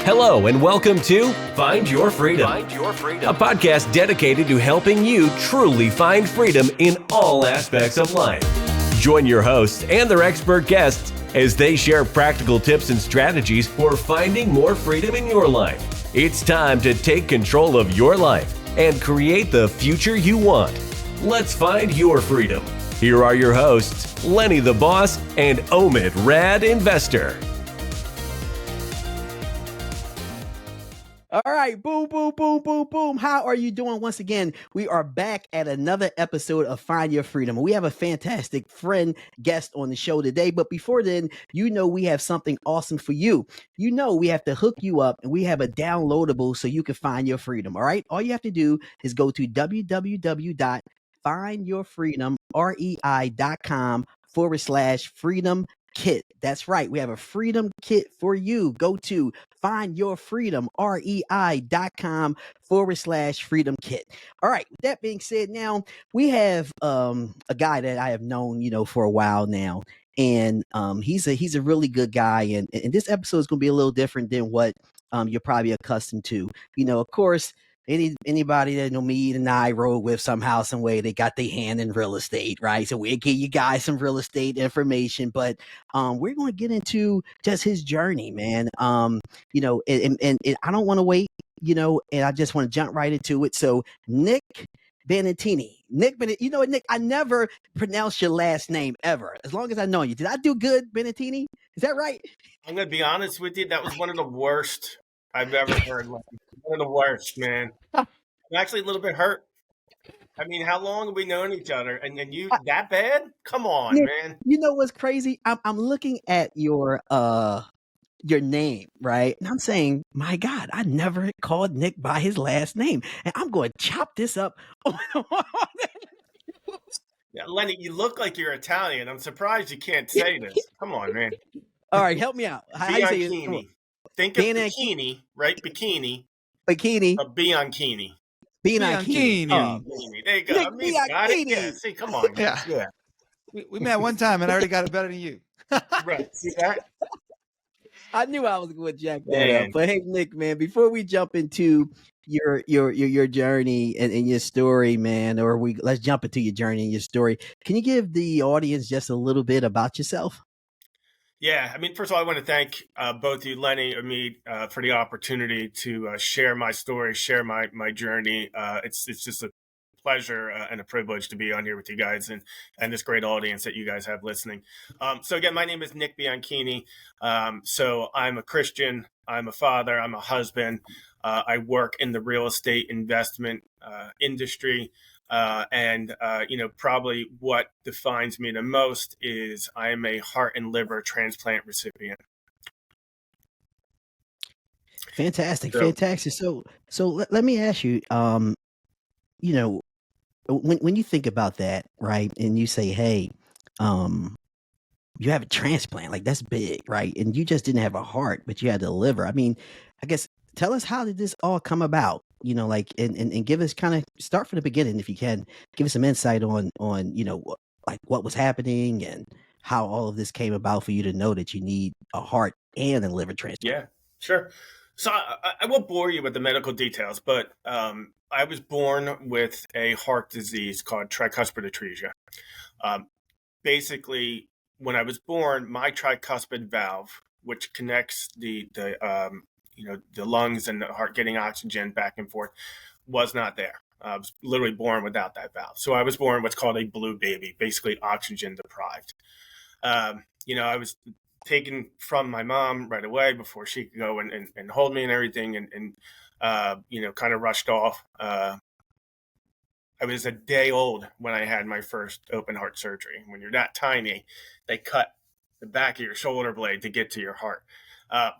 Hello and welcome to Find Your Freedom, a podcast dedicated to helping you truly find freedom in all aspects of life. Join your hosts and their expert guests as they share practical tips and strategies for finding more freedom in your life. It's time to take control of your life and create the future you want. Let's find your freedom. Here are your hosts, Lenny the Boss and Omid Rad Investor. All right, boom, boom, boom, boom, boom. How are you doing? Once again, we are back at another episode of Find Your Freedom. We have a fantastic friend guest on the show today. But before then, we have something awesome for you. We have to hook you up and we have a downloadable so you can find your freedom. All right. All you have to do is go to www.findyourfreedom.com/freedom kit. That's right. We have a freedom kit for you. Go to findyourfreedom.com/freedom kit. All right. With that being said, now we have a guy that I have known, for a while now. And he's a really good guy. And this episode is going to be a little different than what you're probably accustomed to. Of course, anybody that me and I rode with somehow, some way, they got their hand in real estate, right? So we'll give you guys some real estate information, but we're going to get into just his journey, man. And I don't want to wait, and I just want to jump right into it. So Nick Bianchini. You know what, Nick? I never pronounced your last name ever, as long as I know you. Did I do good, Bianchini? Is that right? I'm going to be honest with you. That was one of the worst I've ever heard. One of the worst, man. I'm actually a little bit hurt. I mean, how long have we known each other? And you that bad? Come on, Nick, man. You know what's crazy? I'm looking at your name, right? And I'm saying, my God, I never called Nick by his last name. And I'm going to chop this up. Yeah, Lenny, you look like you're Italian. I'm surprised you can't say this. Come on, man. All right, help me out. How you say it? Think of bikini, right? Bikini. Bikini. Bianchini. Bianchini. Oh, there you go. Nick I mean, got it. Yeah, see, come on. Yeah. We met one time and I already got it better than you. Right. See that? I knew I was going to jack that up. But hey, Nick, man, before we jump into your journey and your story, man, let's jump into your journey and your story. Can you give the audience just a little bit about yourself? Yeah, I mean, first of all, I want to thank both you, Lenny and Omid, for the opportunity to share my story, share my journey. It's just a pleasure and a privilege to be on here with you guys and this great audience that you guys have listening. So again, my name is Nick Bianchini. So I'm a Christian, I'm a father, I'm a husband. I work in the real estate investment industry. Probably what defines me the most is I am a heart and liver transplant recipient. Fantastic. So let me ask you, when you think about that, right, and you say, hey, you have a transplant, like that's big, right? And you just didn't have a heart, but you had a liver. I mean, I guess tell us, how did this all come about? And give us, kind of start from the beginning, if you can. Give us some insight on like what was happening and how all of this came about for you to know that you need a heart and a liver transplant. Yeah, sure. So I won't bore you with the medical details, but I was born with a heart disease called tricuspid atresia. Basically, when I was born, my tricuspid valve, which connects the lungs and the heart getting oxygen back and forth, was not there. I was literally born without that valve. So I was born what's called a blue baby, basically oxygen deprived. I was taken from my mom right away before she could go and hold me and everything and kind of rushed off. I was a day old when I had my first open heart surgery. When you're that tiny, they cut the back of your shoulder blade to get to your heart. I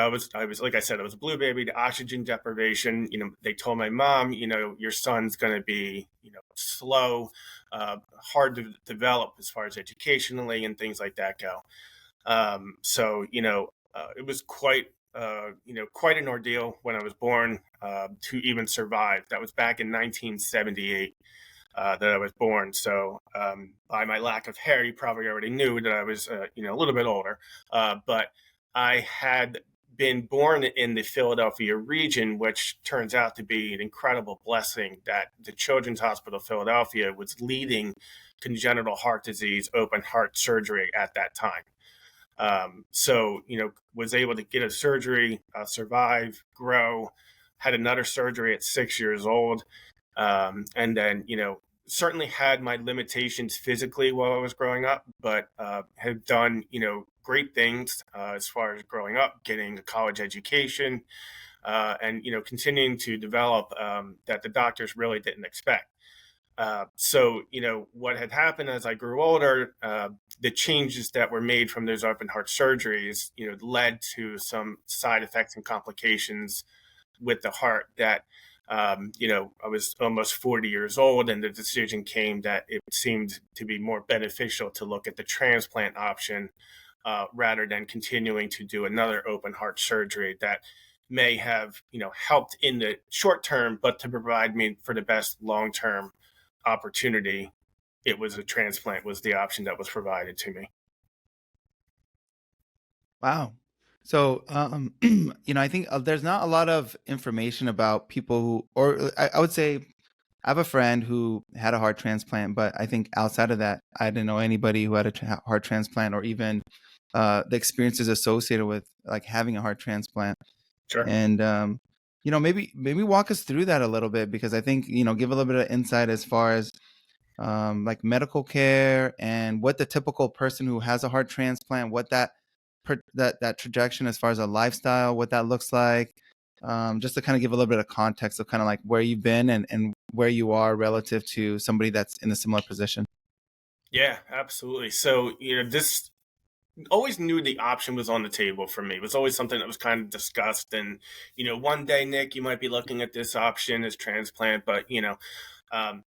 was like I said, I was a blue baby, the oxygen deprivation. They told my mom, your son's going to be, slow, hard to develop as far as educationally and things like that go. It was quite an ordeal when I was born to even survive. That was back in 1978 that I was born. So by my lack of hair, you probably already knew that I was, a little bit older. But I had been born in the Philadelphia region, which turns out to be an incredible blessing that the Children's Hospital of Philadelphia was leading congenital heart disease open heart surgery at that time. So, was able to get a surgery, survive, grow, had another surgery at 6 years old. And then, certainly had my limitations physically while I was growing up, but have done, great things as far as growing up, getting a college education, and, continuing to develop that the doctors really didn't expect. So, what had happened as I grew older, the changes that were made from those open heart surgeries, led to some side effects and complications with the heart that, I was almost 40 years old, and the decision came that it seemed to be more beneficial to look at the transplant option rather than continuing to do another open heart surgery that may have, helped in the short term, but to provide me for the best long-term opportunity, it was a transplant was the option that was provided to me. Wow. So, I think there's not a lot of information about people who, or I would say, I have a friend who had a heart transplant, but I think outside of that, I didn't know anybody who had a heart transplant, or even the experiences associated with like having a heart transplant. Sure. And maybe walk us through that a little bit, because I think give a little bit of insight as far as like medical care and what the typical person who has a heart transplant, what that trajectory as far as a lifestyle, what that looks like, just to kind of give a little bit of context of kind of like where you've been and where you are relative to somebody that's in a similar position. Yeah, absolutely. So, this always knew the option was on the table for me. It was always something that was kind of discussed. And, one day, Nick, you might be looking at this option as transplant, but,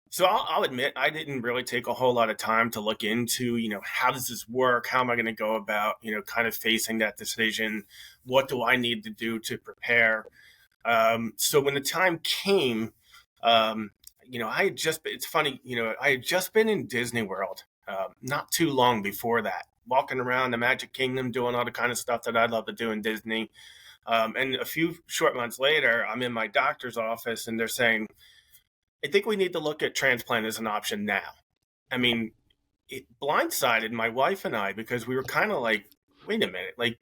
so I'll admit I didn't really take a whole lot of time to look into, how does this work? How am I going to go about, kind of facing that decision? What do I need to do to prepare? So when the time came, it's funny, I had just been in Disney World not too long before that, walking around the Magic Kingdom, doing all the kind of stuff that I'd love to do in Disney. And a few short months later, I'm in my doctor's office and they're saying, I think we need to look at transplant as an option now. I mean, it blindsided my wife and I because we were kind of like, wait a minute, like,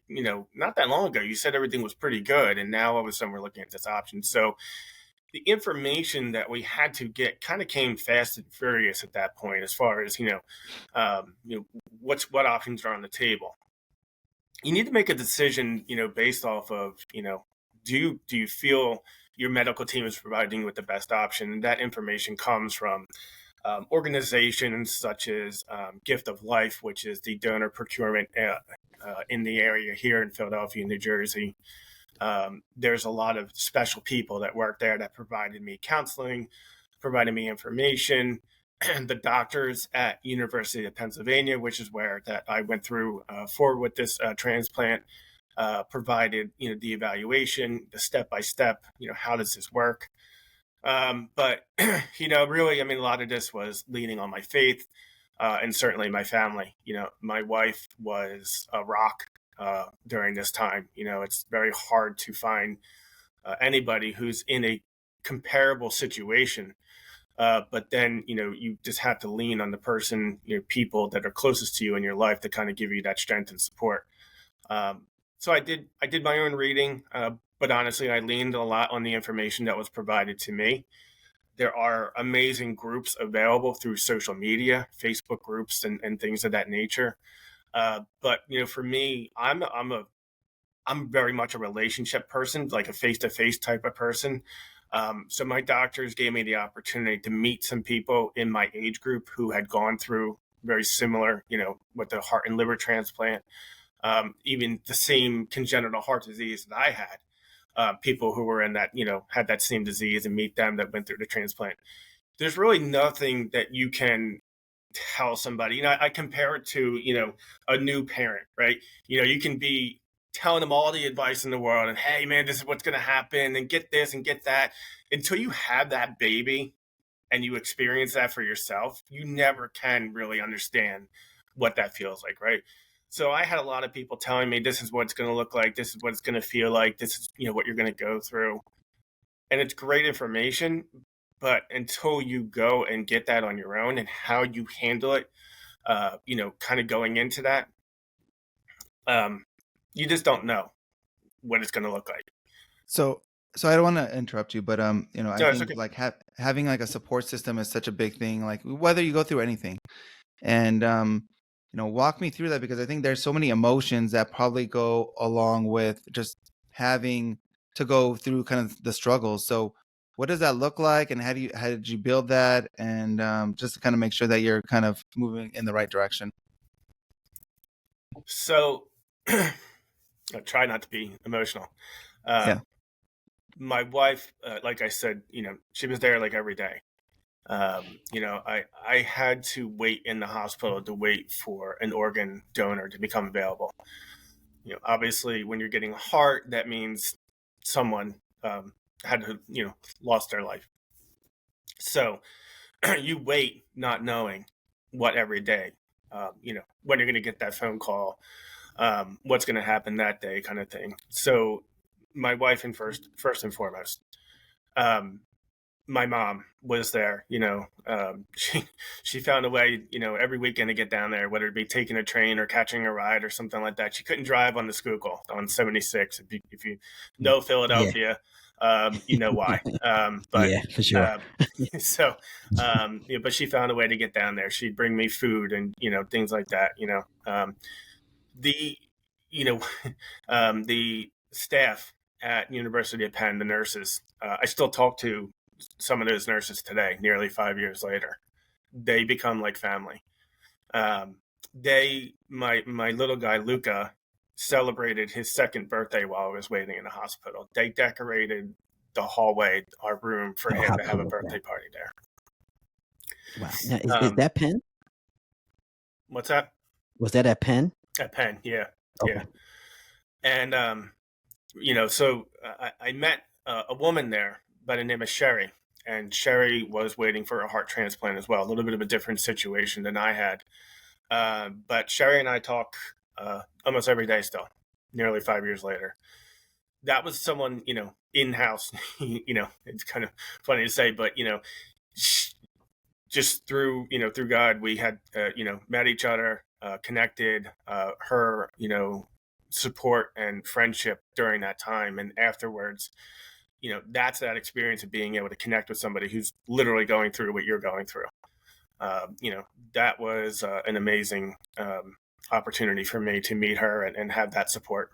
not that long ago, you said everything was pretty good. And now all of a sudden we're looking at this option. So the information that we had to get kind of came fast and furious at that point, as far as, what options are on the table. You need to make a decision, based off of, do you feel your medical team is providing you with the best option? And that information comes from organizations such as Gift of Life, which is the donor procurement in the area here in Philadelphia, New Jersey. There's a lot of special people that work there that provided me counseling, provided me information. The doctors at University of Pennsylvania, which is where that I went through forward with this transplant, provided, the evaluation, the step-by-step, how does this work? But, really, I mean, a lot of this was leaning on my faith and certainly my family. My wife was a rock during this time. It's very hard to find anybody who's in a comparable situation. But then, you just have to lean on the person, people that are closest to you in your life to kind of give you that strength and support. So I did my own reading, but honestly, I leaned a lot on the information that was provided to me. There are amazing groups available through social media, Facebook groups, and things of that nature. But for me, I'm very much a relationship person, like a face-to-face type of person. So my doctors gave me the opportunity to meet some people in my age group who had gone through very similar, with the heart and liver transplant, even the same congenital heart disease that I had, people who were in that, had that same disease, and meet them that went through the transplant. There's really nothing that you can tell somebody. I compare it to, a new parent, right? You can be telling them all the advice in the world and, hey, man, this is what's going to happen and get this and get that. Until you have that baby and you experience that for yourself, you never can really understand what that feels like, right? So I had a lot of people telling me this is what it's going to look like, this is what it's going to feel like, this is, what you're going to go through. And it's great information, but until you go and get that on your own and how you handle it, kind of going into that, you just don't know what it's going to look like. So, I don't want to interrupt you, but I No, it's think okay. like having like a support system is such a big thing. Like whether you go through anything, and walk me through that, because I think there's so many emotions that probably go along with just having to go through kind of the struggles. So, what does that look like, and how did you build that, and just to kind of make sure that you're kind of moving in the right direction? So I try not to be emotional. Yeah. My wife, like I said, she was there like every day. I had to wait in the hospital to wait for an organ donor to become available. Obviously, when you're getting a heart, that means someone had to, lost their life. So you wait, not knowing what every day, when you're going to get that phone call, what's going to happen that day, kind of thing. So my wife, and first and foremost, my mom was there. She found a way, every weekend to get down there, whether it be taking a train or catching a ride or something like that. She couldn't drive on the Schuylkill on 76. If you know Yeah. Philadelphia, you know why. But Yeah, for sure. so, but she found a way to get down there. She'd bring me food and things like that. The you know the staff at University of Penn, the nurses. I still talk to some of those nurses today, nearly 5 years later. They become like family. My little guy Luca celebrated his second birthday while I was waiting in the hospital. They decorated the hallway, our room, for Oh, him how to have a cool is that? birthday party there. Wow. Now, is that Penn? What's that? Was that at Penn? At Penn, yeah, Okay. yeah. And so I met a woman there by the name of Sherry, and Sherry was waiting for a heart transplant as well. A little bit of a different situation than I had, but Sherry and I talk almost every day still, nearly 5 years later. That was someone, in house. It's kind of funny to say, but just through God, we had met each other, connected. Her support and friendship during that time, and afterwards, that's that experience of being able to connect with somebody who's literally going through what you're going through. That was an amazing opportunity for me to meet her and have that support.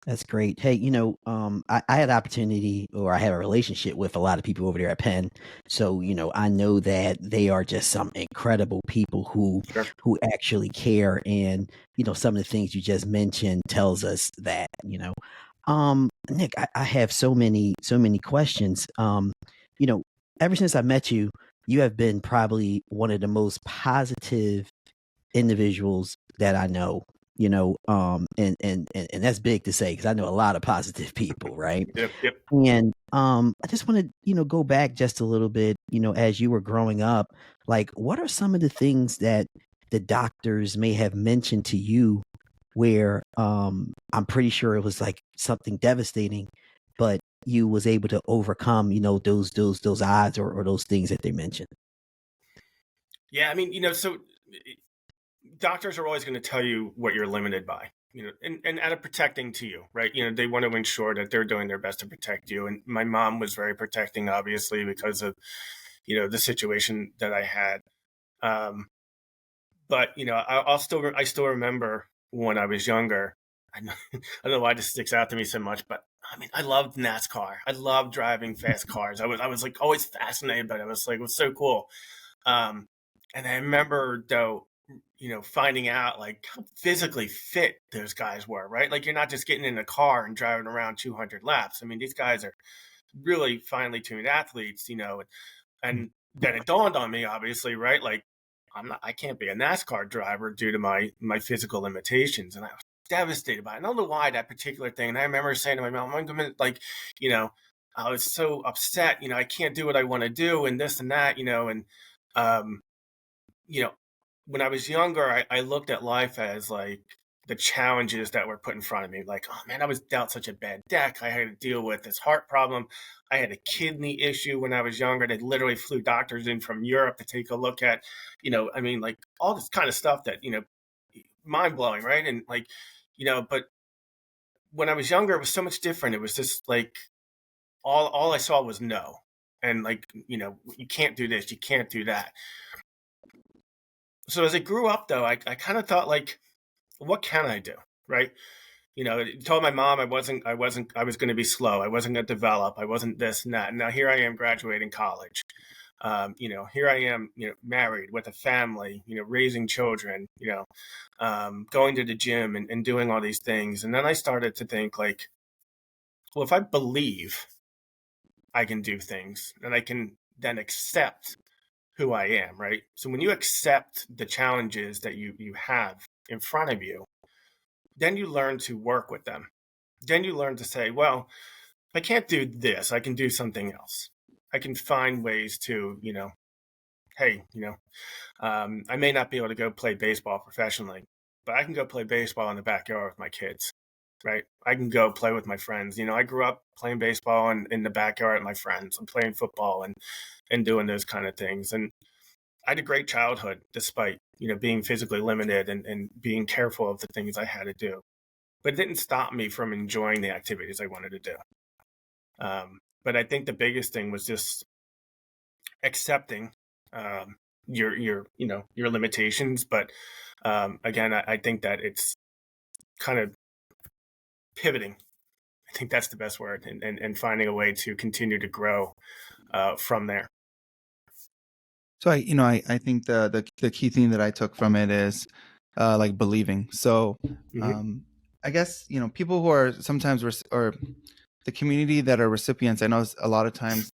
That's great. Hey, I had opportunity, or I had a relationship with a lot of people over there at Penn. So, I know that they are just some incredible people Sure. who actually care. And, some of the things you just mentioned tells us that, Nick, I have so many questions. Ever since I met you, you have been probably one of the most positive individuals that I know, and that's big to say because I know a lot of positive people, right? Yep. And I just want to, go back just a little bit, as you were growing up, like what are some of the things that the doctors may have mentioned to you where I'm pretty sure it was like something devastating, but you was able to overcome, those odds or those things that they mentioned. Yeah, I mean, so doctors are always going to tell you what you're limited by, and out of protecting to you, right? They want to ensure that they're doing their best to protect you. And my mom was very protecting, obviously, because of, the situation that I had. But, I still remember when I was younger. I don't know why this sticks out to me so much, but I mean, I loved NASCAR. I loved driving fast cars. I was like always fascinated by it. It was so cool. And I remember though, finding out like how physically fit those guys were, right? Like you're not just getting in a car and driving around 200 laps. I mean, these guys are really finely tuned athletes, and then it dawned on me, obviously, right? Like I can't be a NASCAR driver due to my physical limitations. And I was devastated by it. I don't know why that particular thing. And I remember saying to my mom, I'm going to I was so upset, I can't do what I want to do and this and that, and, when I was younger, I looked at life as like the challenges that were put in front of me. Like, oh man, I was dealt such a bad deck. I had to deal with this heart problem. I had a kidney issue when I was younger. They literally flew doctors in from Europe to take a look at, I mean, like all this kind of stuff that, mind blowing, right? And like, but when I was younger, it was so much different. It was just like all I saw was no. And like, you can't do this, you can't do that. So as I grew up though, I kind of thought like, what can I do? Right. Told my mom I was going to be slow. I wasn't going to develop. I wasn't this and that. And now here I am graduating college. Here I am, married with a family, raising children, going to the gym and doing all these things. And then I started to think like, well, if I believe I can do things and I can then accept who I am, right? So when you accept the challenges that you have in front of you, then you learn to work with them. Then you learn to say, well, if I can't do this, I can do something else. I can find ways to, hey, I may not be able to go play baseball professionally, but I can go play baseball in the backyard with my kids, right? I can go play with my friends. I grew up playing baseball in the backyard with my friends and playing football and doing those kind of things. And I had a great childhood despite, being physically limited and being careful of the things I had to do. But it didn't stop me from enjoying the activities I wanted to do. But I think the biggest thing was just accepting your limitations. But again, I think that it's kind of pivoting. I think that's the best word, and finding a way to continue to grow from there. So I think the key thing that I took from it is like believing. So I guess people who are sometimes or the community that are recipients, I know a lot of times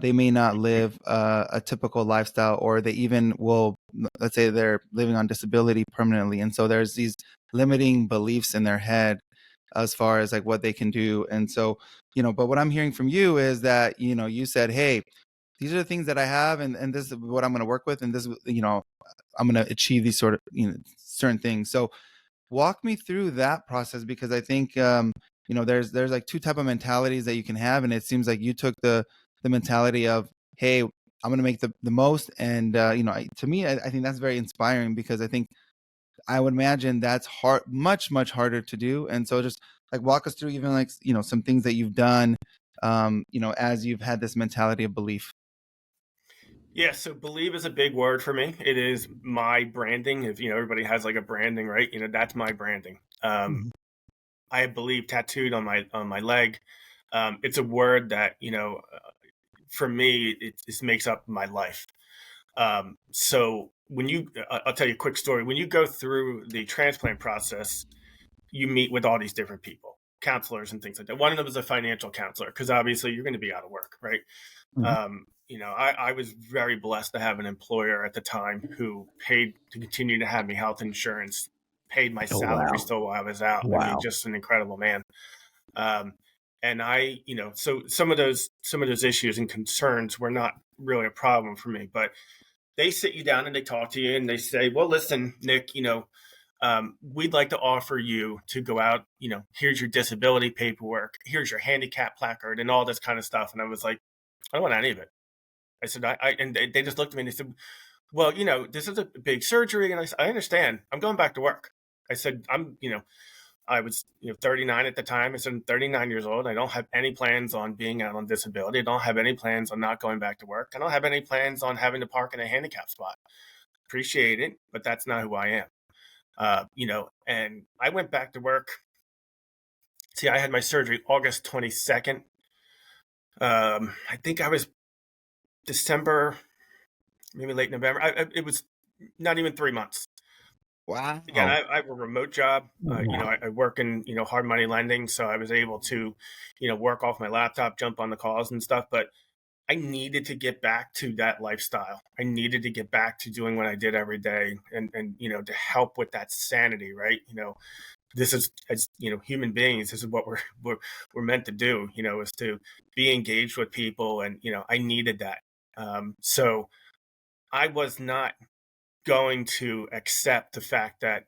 they may not live a typical lifestyle, or they even will, let's say they're living on disability permanently, and so there's these limiting beliefs in their head as far as like what they can do. And so but what I'm hearing from you is that you said, hey, these are the things that I have, and this is what I'm going to work with, and this I'm going to achieve these sort of certain things. So walk me through that process, because I think there's like two type of mentalities that you can have, and it seems like you took the mentality of, hey, I'm going to make the most. And to me, I think that's very inspiring, because I think I would imagine that's hard, much harder to do. And so just like walk us through even like some things that you've done as you've had this mentality of belief. Yeah, so believe is a big word for me. It is my branding. If everybody has like a branding, right? That's my branding. I believe tattooed on my leg. It's a word that for me it just makes up my life. So when I'll tell you a quick story. When you go through the transplant process, you meet with all these different people, counselors and things like that. One of them is a financial counselor, because obviously you're going to be out of work, right? I was very blessed to have an employer at the time who paid to continue to have me health insurance, paid my salary still while I was out. I mean, just an incredible man. And so some of those issues and concerns were not really a problem for me, but they sit you down and they talk to you and they say, well, listen, Nick, we'd like to offer you to go out, here's your disability paperwork, here's your handicap placard and all this kind of stuff. And I was like, I don't want any of it. I said, and they just looked at me and they said, well, this is a big surgery. And I said, I understand. I'm going back to work. I said, I was 39 at the time. I said, I'm 39 years old. I don't have any plans on being out on disability. I don't have any plans on not going back to work. I don't have any plans on having to park in a handicap spot. Appreciate it, but that's not who I am. And I went back to work. See, I had my surgery August 22nd. I think I was December, maybe late November. It was not even 3 months. Wow. Again, I have a remote job. I work in, hard money lending. So I was able to, work off my laptop, jump on the calls and stuff. But I needed to get back to that lifestyle. I needed to get back to doing what I did every day and to help with that sanity, right? This is, as human beings, this is what we're meant to do, is to be engaged with people. And, I needed that. So I was not going to accept the fact that,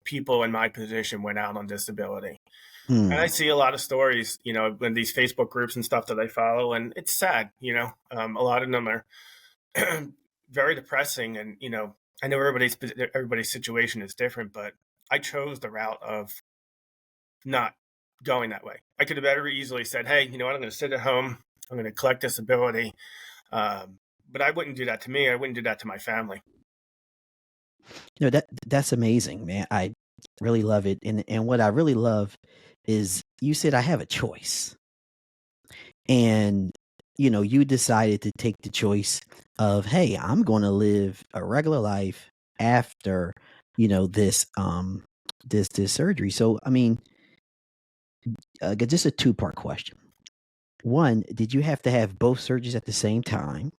people in my position went out on disability. And I Hmm. see a lot of stories, in these Facebook groups and stuff that I follow, and it's sad, a lot of them are very depressing. And, I know everybody's situation is different, but I chose the route of not going that way. I could have very easily said, hey, you know what, I'm going to sit at home, I'm going to collect disability. But I wouldn't do that to me. I wouldn't do that to my family. That's amazing, man. I really love it. And what I really love is you said I have a choice. And you decided to take the choice of, hey, I'm going to live a regular life after, this surgery. So, I mean, just a two-part question. One, did you have to have both surgeries at the same time?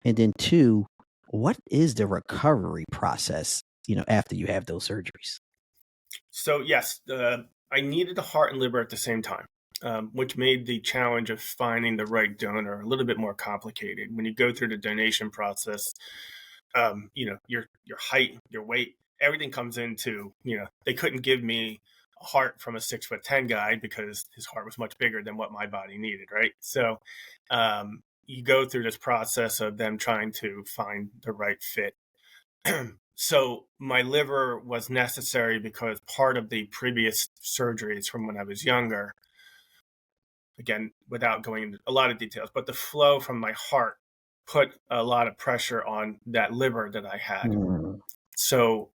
And then two, what is the recovery process, after you have those surgeries? So yes, I needed the heart and liver at the same time, which made the challenge of finding the right donor a little bit more complicated. When you go through the donation process, your height, your weight, everything comes into, they couldn't give me a heart from a 6'10" guy because his heart was much bigger than what my body needed, right? So you go through this process of them trying to find the right fit. So my liver was necessary because part of the previous surgeries from when I was younger, again, without going into a lot of details, but the flow from my heart put a lot of pressure on that liver that I had. Mm. So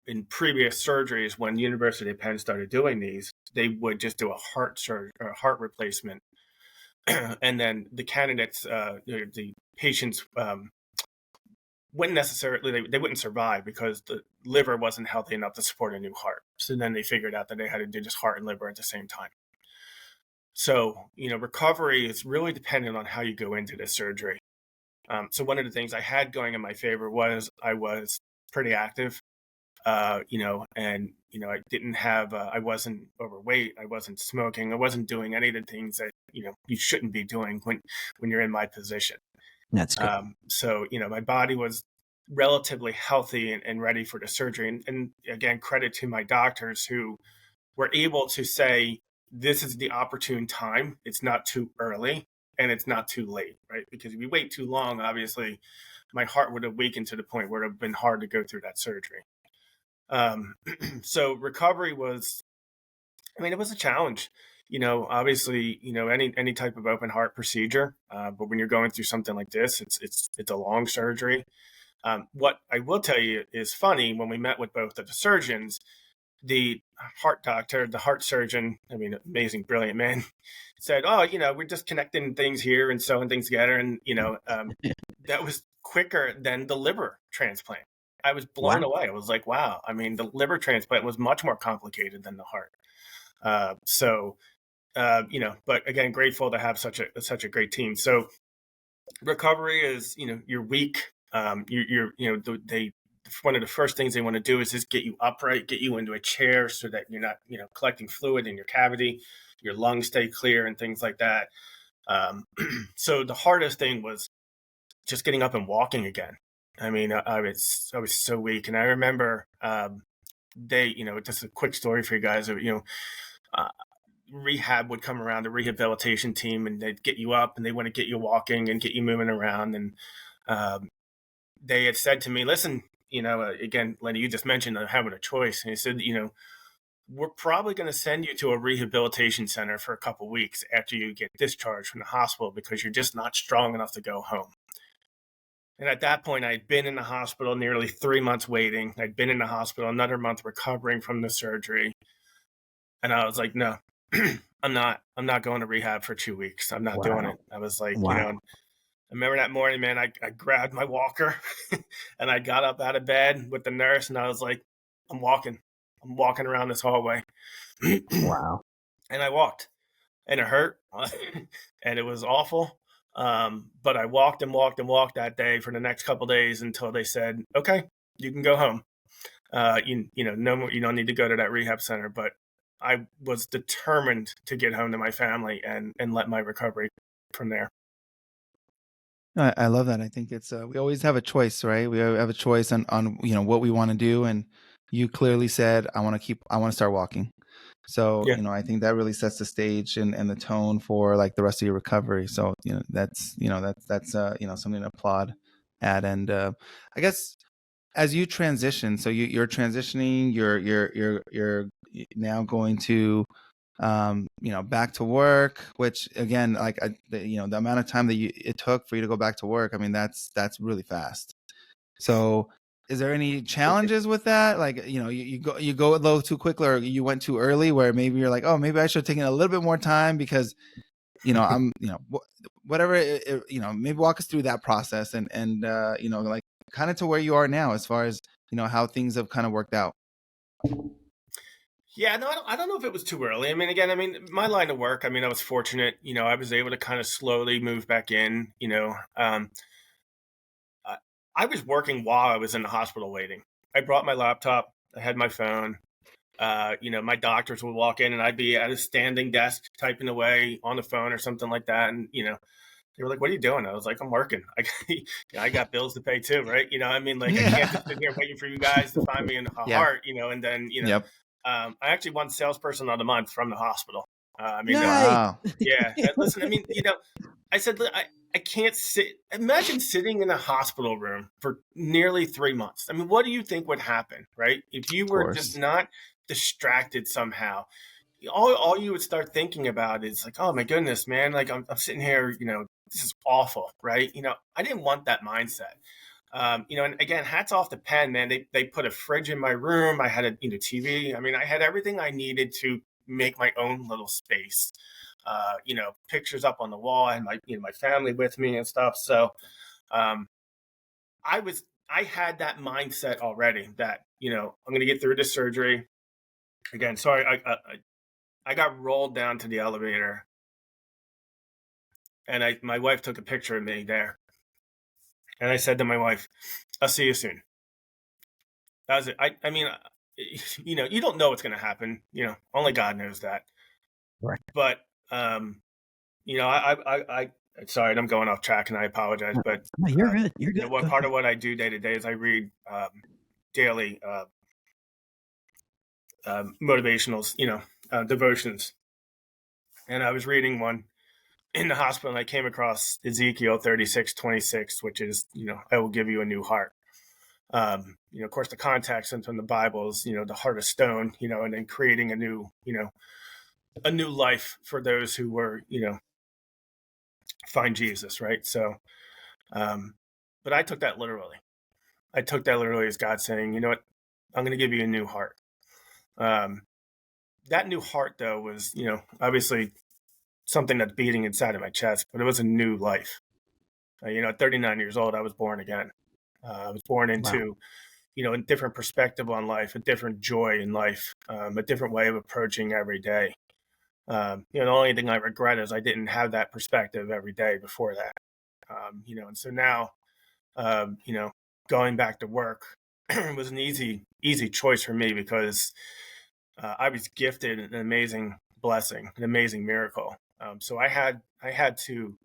in previous surgeries, when the University of Penn started doing these, they would just do a heart surgery or a heart replacement. And then the candidates, the patients, wouldn't necessarily, they wouldn't survive because the liver wasn't healthy enough to support a new heart. So then they figured out that they had to do just heart and liver at the same time. So, recovery is really dependent on how you go into this surgery. So one of the things I had going in my favor was I was pretty active, and, I didn't have, I wasn't overweight. I wasn't smoking. I wasn't doing any of the things that, you shouldn't be doing when you're in my position. That's good. So, my body was relatively healthy and ready for the surgery. And again, credit to my doctors who were able to say, this is the opportune time. It's not too early and it's not too late, right? Because if you wait too long, obviously, my heart would have weakened to the point where it would have been hard to go through that surgery. So recovery was, it was a challenge. Obviously, any type of open heart procedure, but when you're going through something like this, it's a long surgery. What I will tell you is funny. When we met with both of the surgeons, the heart doctor, the heart surgeon, amazing, brilliant man, said, "Oh, we're just connecting things here and sewing things together," and that was quicker than the liver transplant. I was blown Wow. away. I was like, "Wow!" The liver transplant was much more complicated than the heart. But again, grateful to have such a great team. So recovery is, you're weak. They one of the first things they want to do is just get you upright, get you into a chair so that you're not, collecting fluid in your cavity, your lungs stay clear and things like that. So the hardest thing was just getting up and walking again. I was so weak, and I remember just a quick story for you guys. Uh, Rehab would come around, the rehabilitation team, and they'd get you up and they want to get you walking and get you moving around. And they had said to me, listen, again, Lenny, you just mentioned having a choice. And he said, we're probably going to send you to a rehabilitation center for a couple of weeks after you get discharged from the hospital because you're just not strong enough to go home. And at that point, I'd been in the hospital nearly 3 months waiting. I'd been in the hospital another month recovering from the surgery. And I was like, no, I'm not going to rehab for 2 weeks. I'm not doing Wow. it. I was like, Wow. I remember that morning, man, I grabbed my walker and I got up out of bed with the nurse and I was like, I'm walking around this hallway. Wow. And I walked and it hurt and it was awful. But I walked and walked and walked that day for the next couple of days until they said, okay, you can go home. No more, you don't need to go to that rehab center. But I was determined to get home to my family and let my recovery from there. I love that. I think it's we always have a choice, right? We have a choice on what we want to do, and you clearly said I want to start walking. So Yeah. I think that really sets the stage and the tone for like the rest of your recovery. So that's that's something to applaud at. And I guess as you transition, so you're transitioning, you're now going to back to work, which again, like the amount of time that it took for you to go back to work, I mean, that's really fast. So is there any challenges with that? Like, you go a little too quickly, or you went too early, where maybe you're like, oh, maybe I should have taken a little bit more time because, I'm, whatever, maybe walk us through that process and like kind of to where you are now as far as, how things have kind of worked out. Yeah, no, I don't know if it was too early. I mean, again, my line of work, I was fortunate, I was able to kind of slowly move back in, I was working while I was in the hospital waiting. I brought my laptop, I had my phone, my doctors would walk in and I'd be at a standing desk typing away on the phone or something like that. And, they were like, "What are you doing?" I was like, "I'm working. I got bills to pay too, right? Like I can't just sit here waiting for you guys to find me in a Yeah. heart, and then, Yep. I actually won salesperson of the month from the hospital. Nice. Wow. Yeah. And listen, I said, I can't sit. Imagine sitting in a hospital room for nearly 3 months. What do you think would happen, right? If you were just course. not distracted somehow, all you would start thinking about is like, oh my goodness, man, like I'm sitting here, this is awful, right? I didn't want that mindset. And again, hats off to Penn, man. They put a fridge in my room. I had a TV. I had everything I needed to make my own little space. Pictures up on the wall. I had my family with me and stuff. So I had that mindset already that I'm going to get through this surgery. Again, sorry, I got rolled down to the elevator, and my wife took a picture of me there, and I said to my wife, "I'll see you soon." That was it. You don't know what's going to happen. Only God knows that. Right. But I sorry, I'm going off track, and I apologize. But No, you're good. You're good. What part of what I do day to day is I read daily motivationals, devotions, and I was reading one in the hospital, and I came across Ezekiel 36:26, which is, I will give you a new heart. Of course, the context from the Bible is, the heart of stone, and then creating a new life for those who were, find Jesus, right? So, but I took that literally. I took that literally as God saying, you know what, I'm going to give you a new heart. That new heart, though, was, obviously something that's beating inside of my chest, but it was a new life. At 39 years old, I was born again. I was born into, a different perspective on life, a different joy in life, a different way of approaching every day. The only thing I regret is I didn't have that perspective every day before that. And so now, going back to work was an easy choice for me because I was gifted an amazing blessing, an amazing miracle. So I had to,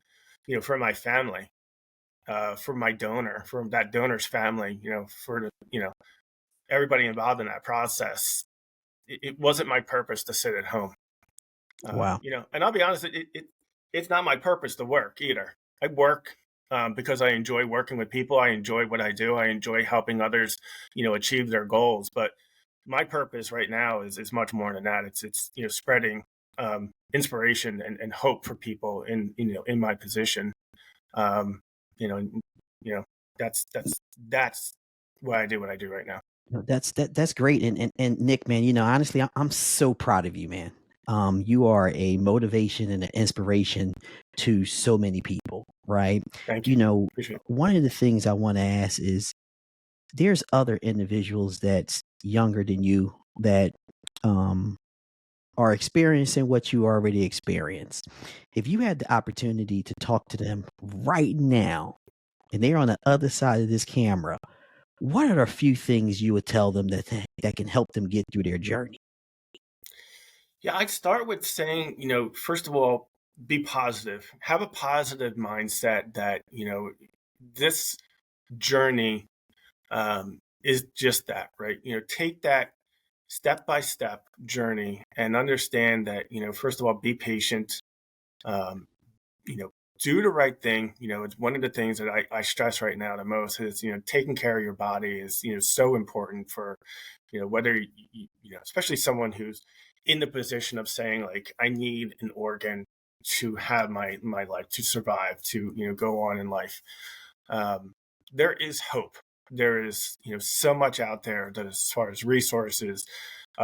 for my family, for my donor, for that donor's family, for the, everybody involved in that process, it wasn't my purpose to sit at home. Wow. And I'll be honest, it's not my purpose to work either. I work because I enjoy working with people. I enjoy what I do. I enjoy helping others, achieve their goals. But my purpose right now is much more than that. It's spreading inspiration and hope for people in my position. That's why I do what I do right now. No, that's great. And Nick, man, honestly, I'm so proud of you, man. You are a motivation and an inspiration to so many people, right? Thank you. Appreciate it. One of the things I want to ask is there's other individuals that's younger than you that are experiencing what you already experienced. If you had the opportunity to talk to them right now and they're on the other side of this camera, what are a few things you would tell them that can help them get through their journey? Yeah, I'd start with saying, first of all, be positive, have a positive mindset that, this journey is just that, right? Take that step by step journey and understand that, first of all, be patient, um, you know, do the right thing. It's one of the things that I stress right now the most is, taking care of your body is, so important for, whether, especially someone who's in the position of saying like, I need an organ to have my life to survive, to, go on in life. Um, there is hope. There is, so much out there that as far as resources,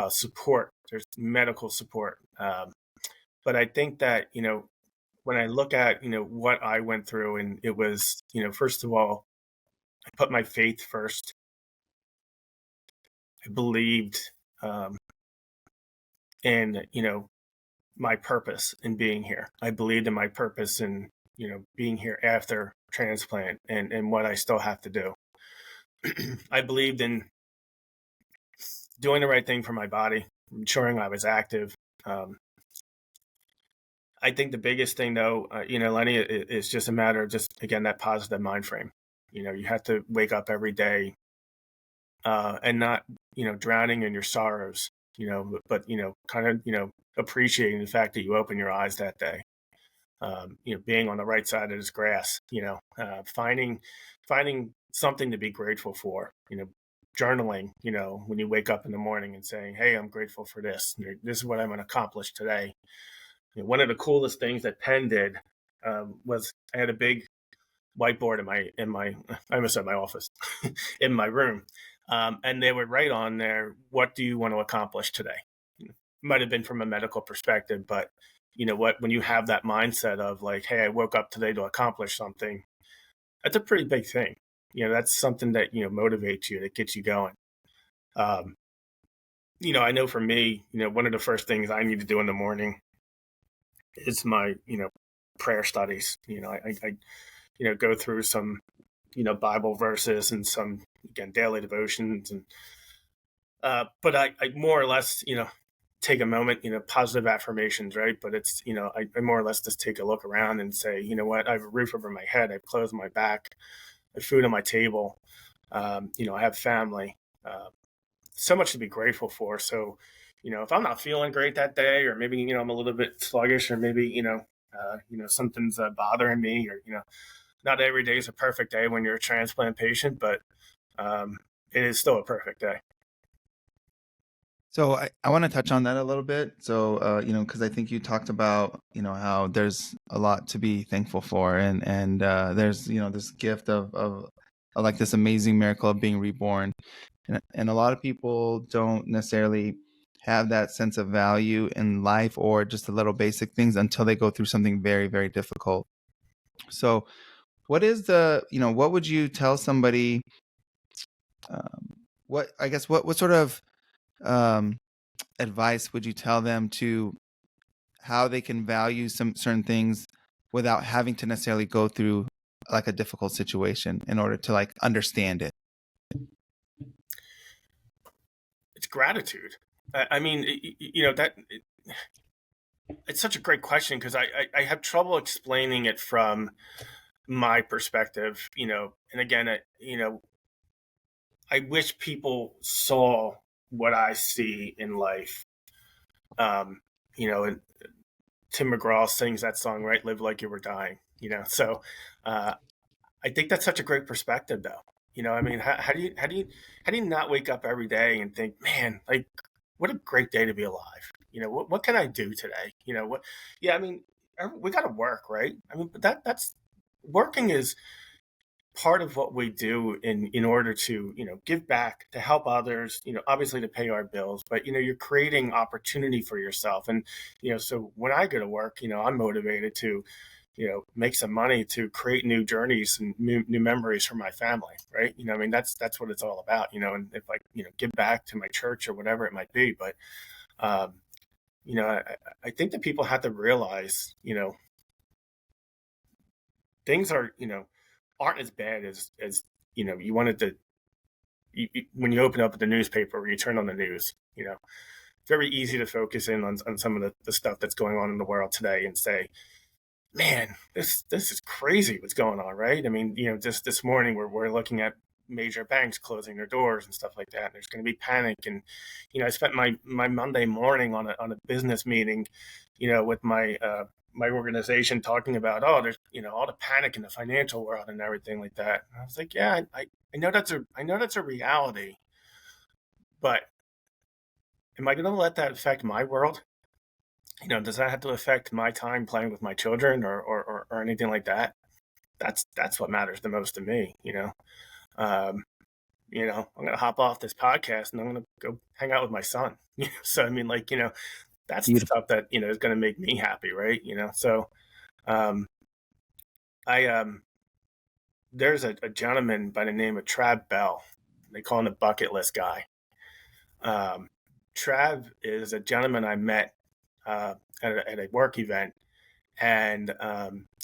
support, there's medical support. But I think that, when I look at, what I went through, and it was, first of all, I put my faith first. I believed in, my purpose in being here. I believed in my purpose in, being here after transplant and what I still have to do. I believed in doing the right thing for my body, ensuring I was active. I think the biggest thing, though, Lenny, is just a matter of just, again, that positive mind frame. You have to wake up every day and not, drowning in your sorrows, but, kind of, appreciating the fact that you open your eyes that day. Being on the right side of this grass, finding something to be grateful for, journaling, when you wake up in the morning and saying, hey, I'm grateful for this. This is what I'm going to accomplish today. One of the coolest things that Penn did was I had a big whiteboard in my I almost said my office in my room, and they would write on there, what do you want to accomplish today? Might have been from a medical perspective, but you know what, when you have that mindset of like, hey, I woke up today to accomplish something, that's a pretty big thing. That's something that motivates you, that gets you going. I know for me, one of the first things I need to do in the morning is my prayer studies. I go through some Bible verses and some, again, daily devotions, and but I more or less take a moment, positive affirmations, right? But it's I more or less just take a look around and say, you know what, I have a roof over my head, I have clothes on my back, I have food on my table, I have family, so much to be grateful for. So if I'm not feeling great that day, or maybe I'm a little bit sluggish, or maybe something's bothering me, or not every day is a perfect day when you're a transplant patient, but it is still a perfect day. So I want to touch on that a little bit. So, because I think you talked about, how there's a lot to be thankful for, and there's, this gift of like this amazing miracle of being reborn. And a lot of people don't necessarily have that sense of value in life, or just the little basic things, until they go through something very, very difficult. So what would you tell somebody, what sort of advice would you tell them to how they can value some certain things without having to necessarily go through like a difficult situation in order to like understand it? It's gratitude. I mean, it's such a great question, because I have trouble explaining it from my perspective, and again, I wish people saw what I see in life. And Tim McGraw sings that song, right? Live like you were dying, So I think that's such a great perspective, though. I mean, how do you not wake up every day and think, man, like, what a great day to be alive? What can I do today? What? Yeah, I mean, we got to work, right? I mean, but that's working is part of what we do in order to give back, to help others, obviously to pay our bills, but you're creating opportunity for yourself. And so when I go to work, I'm motivated to make some money to create new journeys and new memories for my family, right? I mean, that's what it's all about, and if I give back to my church or whatever it might be. But I think that people have to realize things are aren't as bad as you wanted to. When you open up the newspaper or you turn on the news, very easy to focus in on some of the stuff that's going on in the world today and say, man, this is crazy what's going on, right? I mean, just this morning we're looking at major banks closing their doors and stuff like that. And there's going to be panic, and I spent my Monday morning on a business meeting, with my organization talking about, oh, there's all the panic in the financial world and everything like that. And I was like, yeah, I know that's a reality, but am I going to let that affect my world? Does that have to affect my time playing with my children or anything like that? That's what matters the most to me. Um, I'm gonna hop off this podcast and I'm gonna go hang out with my son. So I mean, like, that's the Beautiful. stuff that is gonna make me happy, right? So um, I there's a gentleman by the name of Trav Bell. They call him the bucket list guy. Um, Trav is a gentleman I met at a work event, and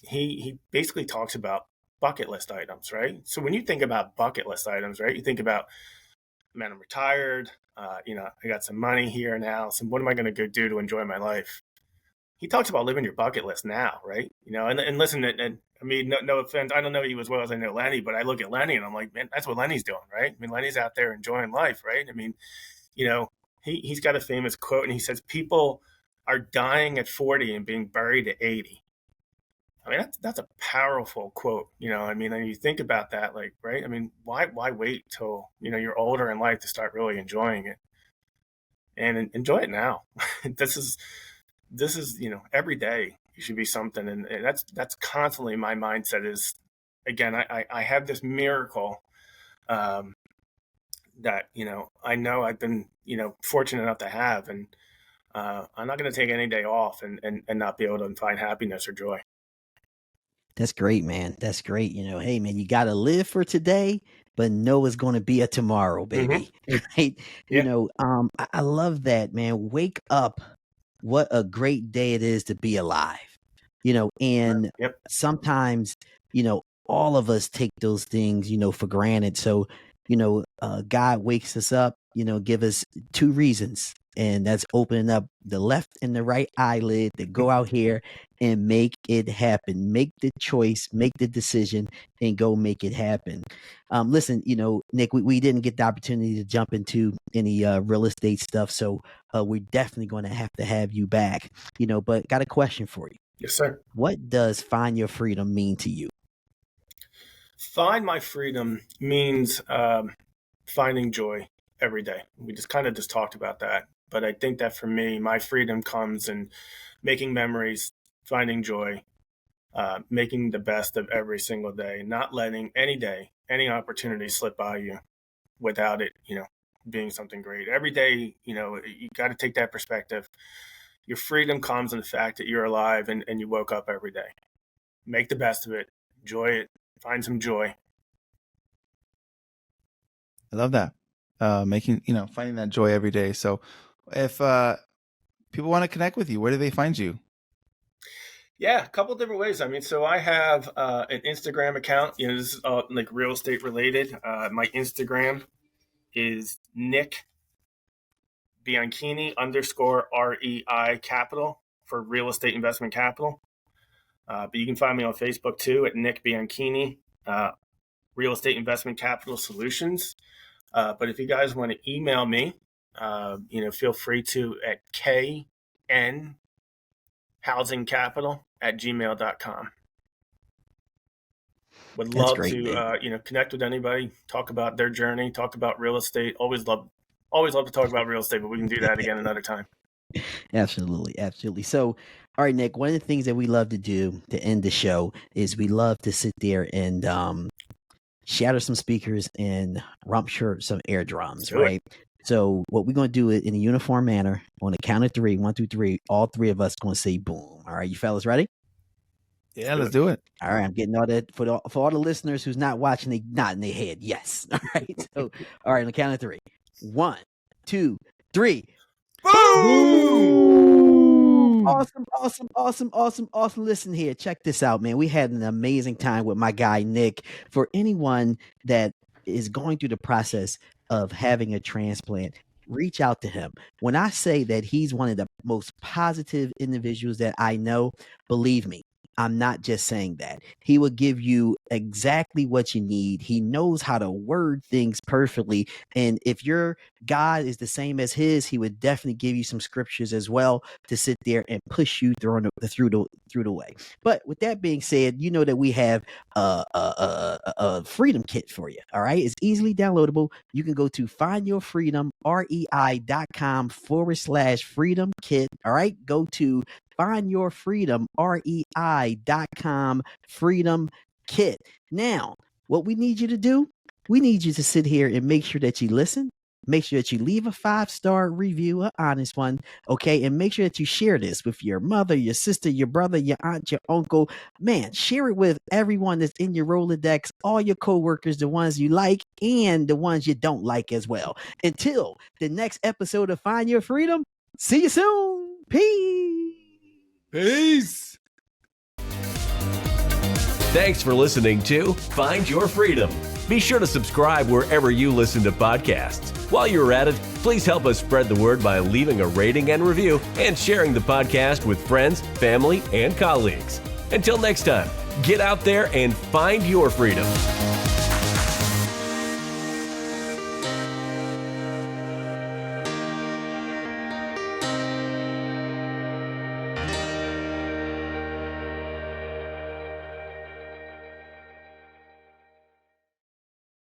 he basically talks about bucket list items, right? So when you think about bucket list items, right, you think about, man, I'm retired. I got some money here now. So what am I going to go do to enjoy my life? He talks about living your bucket list now, right? And listen, and I mean, no offense, I don't know you as well as I know Lenny, but I look at Lenny and I'm like, man, that's what Lenny's doing, right? I mean, Lenny's out there enjoying life, right? I mean, he's got a famous quote, and he says, people are dying at 40 and being buried at 80. I mean, that's a powerful quote, I mean, and you think about that, like, right? I mean, why wait till, you're older in life to start really enjoying it, and enjoy it now. this is, every day you should be something. And that's constantly my mindset is, again, I have this miracle, that, I know I've been, fortunate enough to have, and I'm not going to take any day off and not be able to find happiness or joy. That's great, man. That's great. Hey, man, you got to live for today, but know it's going to be a tomorrow, baby. Right? Yeah. I love that, man. Wake up. What a great day it is to be alive. And Yep. sometimes, all of us take those things, for granted. So, God wakes us up, give us two reasons. And that's opening up the left and the right eyelid to go out here and make it happen. Make the choice, make the decision, and go make it happen. Listen, Nick, we didn't get the opportunity to jump into any real estate stuff, so we're definitely going to have you back. But got a question for you. Yes, sir. What does find your freedom mean to you? Find my freedom means finding joy every day. We just talked about that. But I think that for me, my freedom comes in making memories, finding joy, making the best of every single day, not letting any day, any opportunity slip by you without it, being something great. Every day, you got to take that perspective. Your freedom comes in the fact that you're alive and you woke up every day. Make the best of it, enjoy it, find some joy. I love that. Finding that joy every day. So if people want to connect with you, where do they find you? Yeah, a couple different ways. I mean, so I have an Instagram account. This is like real estate related. My Instagram is Nick Bianchini _REI Capital for real estate investment capital. But you can find me on Facebook too at Nick Bianchini, Real Estate Investment Capital Solutions. But if you guys want to email me, feel free to at knhousingcapital@gmail.com. Would That's love great, to, man. connect with anybody, talk about their journey, talk about real estate. Always love to talk about real estate, but we can do that again another time. Absolutely, absolutely. So, all right, Nick, one of the things that we love to do to end the show is we love to sit there and shatter some speakers and rumpture some eardrums, Do it. right? So what we're going to do it in a uniform manner on the count of three, 1, 2, 3. All three of us going to say boom. All right, you fellas ready? Yeah, let's do it. All right, I'm getting all that for all the listeners who's not watching, they nodding their head. Yes. All right. So, all right, on the count of three. 1, 2, 3. Boom! Awesome. Listen here. Check this out, man. We had an amazing time with my guy, Nick. For anyone that is going through the process of having a transplant, reach out to him. When I say that he's one of the most positive individuals that I know, believe me, I'm not just saying that. He will give you exactly what you need. He knows how to word things perfectly. And if your God is the same as his, he would definitely give you some scriptures as well to sit there and push you through the way. But with that being said, you know that we have a freedom kit for you. All right. It's easily downloadable. You can go to findyourfreedom.rei.com/freedom kit. All right. Go to findyourfreedom.rei.com freedom kit. Now, what we need you to do, we need you to sit here and make sure that you listen. Make sure that you leave a 5-star review, an honest one, okay? And make sure that you share this with your mother, your sister, your brother, your aunt, your uncle. Man, share it with everyone that's in your Rolodex, all your coworkers, the ones you like and the ones you don't like as well. Until the next episode of Find Your Freedom, see you soon. Peace. Peace. Thanks for listening to Find Your Freedom. Be sure to subscribe wherever you listen to podcasts. While you're at it, please help us spread the word by leaving a rating and review and sharing the podcast with friends, family, and colleagues. Until next time, get out there and find your freedom.